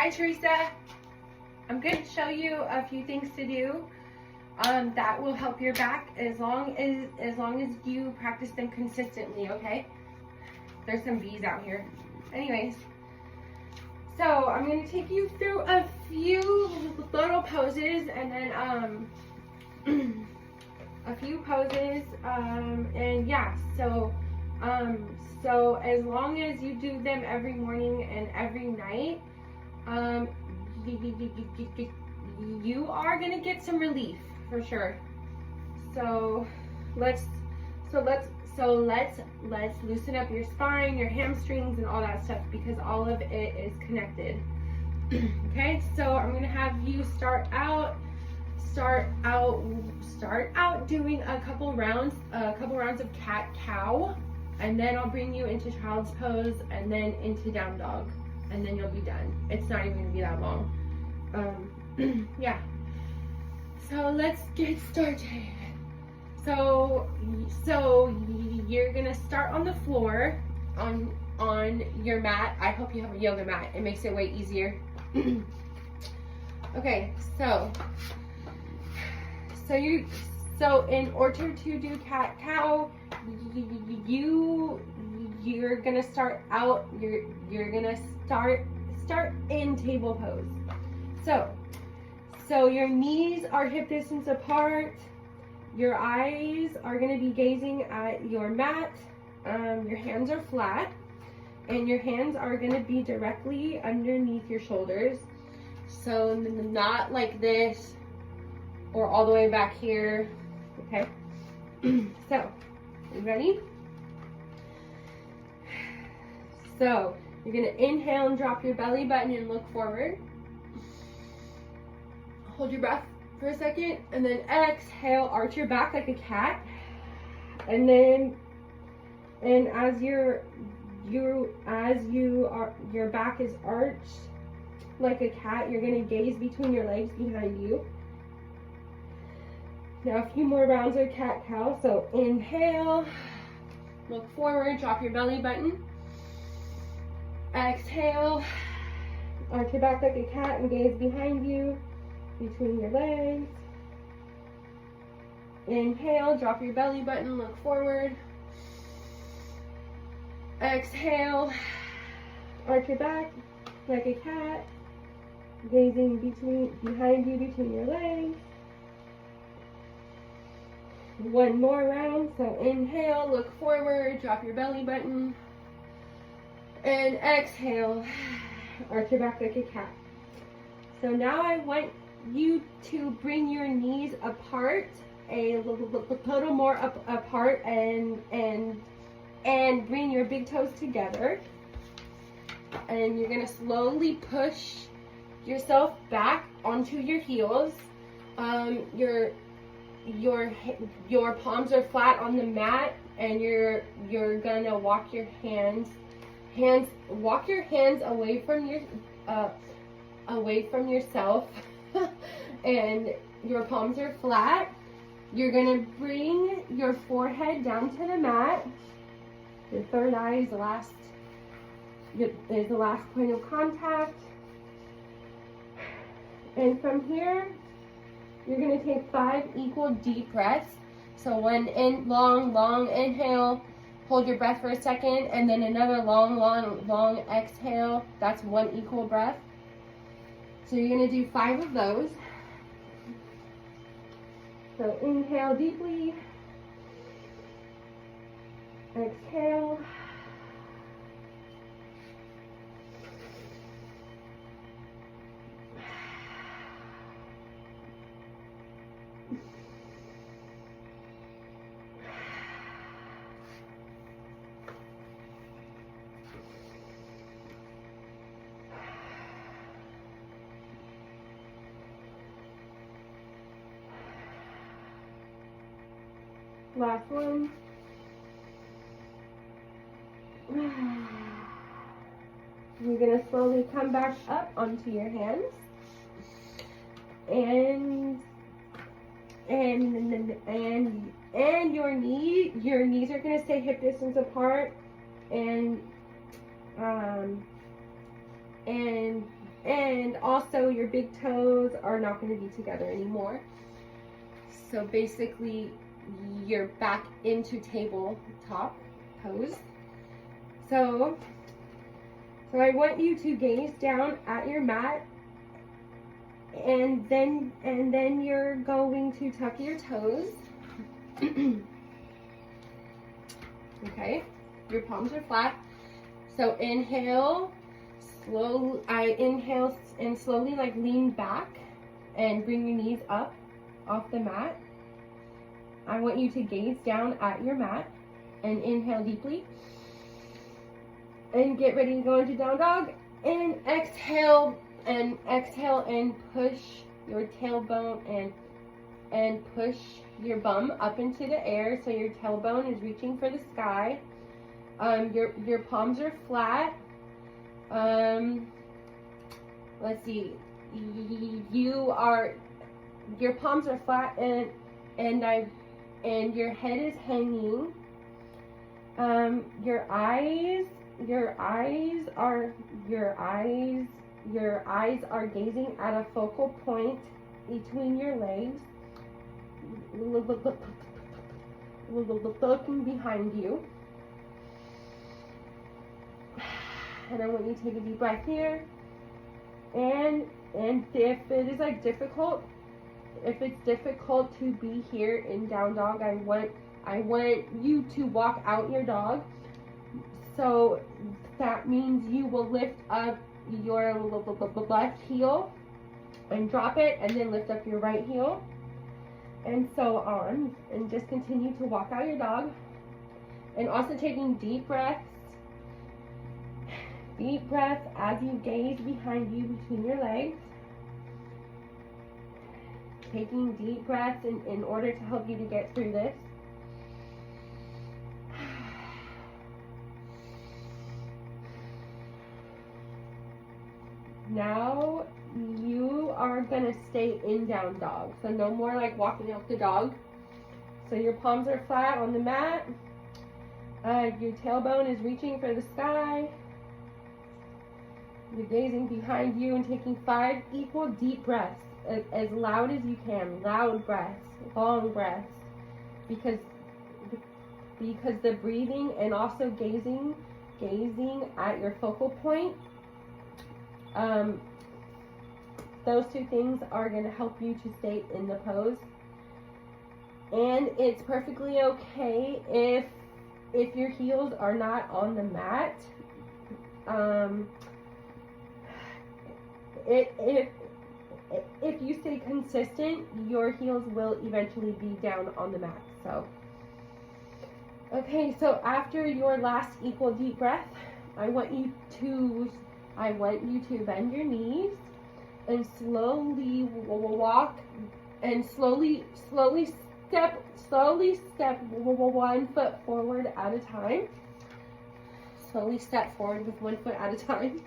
Hi Teresa. I'm going to show you a few things to do that will help your back as long as you practice them consistently, okay? There's some bees out here. Anyways, so I'm going to take you through a few little poses and then a few poses and yeah, so as long as you do them every morning and every night, you are gonna get some relief for sure. So let's loosen up your spine, your hamstrings, and all that stuff because all of it is connected. Okay, so I'm gonna have you start out doing a couple rounds of cat-cow, and then I'll bring you into child's pose and then into down dog, and then you'll be done. It's not even gonna be that long. Yeah. So let's get started. So you're gonna start on the floor on your mat. I hope you have a yoga mat. It makes it way easier. Okay, so in order to do cat-cow, you're gonna start out. You're gonna start in table pose. So your knees are hip distance apart. Your eyes are gonna be gazing at your mat. Your hands are flat, and your hands are gonna be directly underneath your shoulders. So not like this or all the way back here. Okay. So, you ready? So, you're gonna inhale and drop your belly button and look forward. Hold your breath for a second, and then exhale, arch your back like a cat. And as your back is arched like a cat, you're gonna gaze between your legs behind you. Now a few more rounds of cat-cow. So inhale, look forward, drop your belly button. Exhale, arch your back like a cat and gaze behind you, between your legs. Inhale, drop your belly button, look forward. Exhale, arch your back like a cat, gazing behind you, between your legs. One more round. So inhale, look forward, drop your belly button, and exhale, arch your back like a cat. So now I want you to bring your knees apart, a little more apart, and bring your big toes together. And you're gonna slowly push yourself back onto your heels. Your palms are flat on the mat, and you're gonna walk your hands away from yourself, and your palms are flat. You're gonna bring your forehead down to the mat. Your third eye is the last point of contact. And from here, you're going to take 5 equal deep breaths. So one long inhale, hold your breath for a second, and then another long exhale. That's 1 equal breath. So you're going to do 5 of those. So inhale deeply, exhale. Last one. You're going to slowly come back up onto your hands. And your knees are going to stay hip distance apart, and And also your big toes are not going to be together anymore. So basically you're back into tabletop pose. So I want you to gaze down at your mat, and then you're going to tuck your toes. Okay, your palms are flat. So inhale, I inhale and slowly like lean back and bring your knees up off the mat. I want you to gaze down at your mat and inhale deeply. And get ready to go into down dog. And exhale and push your tailbone and push your bum up into the air so your tailbone is reaching for the sky. Your palms are flat. Let's see. Your palms are flat and your head is hanging. Your eyes are gazing at a focal point between your legs. Looking behind you. And I want you to take a deep breath here. And if it is like difficult, if it's difficult to be here in down dog, I want you to walk out your dog. So that means you will lift up your left heel and drop it, and then lift up your right heel, and so on, and just continue to walk out your dog. And also taking deep breaths as you gaze behind you between your legs. Taking deep breaths in order to help you to get through this. Now you are gonna stay in down dog. So no more like walking out the dog. So your palms are flat on the mat. Your tailbone is reaching for the sky. You're gazing behind you and taking 5 equal deep breaths, as loud as you can. Loud breaths, long breaths, because the breathing and also gazing at your focal point, those 2 things are going to help you to stay in the pose. And it's perfectly okay if your heels are not on the mat. If you stay consistent, your heels will eventually be down on the mat. So, okay, so after your last equal deep breath, I want you to bend your knees and slowly walk and slowly step 1 foot forward at a time. Slowly step forward with 1 foot at a time.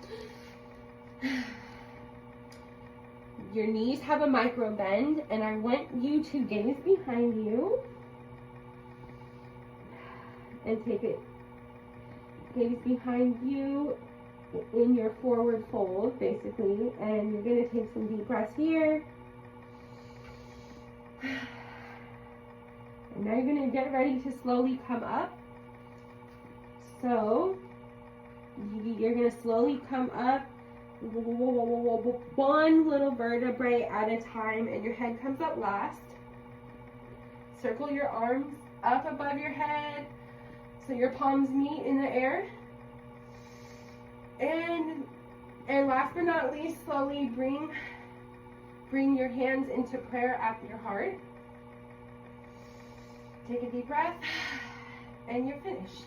Your knees have a micro bend, and I want you to gaze behind you and take it. Gaze behind you in your forward fold, basically, and you're going to take some deep breaths here. And now you're going to get ready to slowly come up. So you're going to slowly come up 1 little vertebrae at a time, and your head comes up last. Circle your arms up above your head so your palms meet in the air. And last but not least, slowly bring your hands into prayer at your heart. Take a deep breath, and you're finished.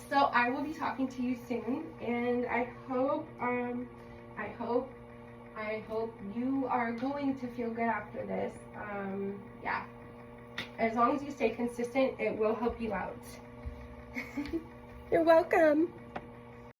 So I will be talking to you soon, and I hope you are going to feel good after this. Yeah, as long as you stay consistent, it will help you out. You're welcome.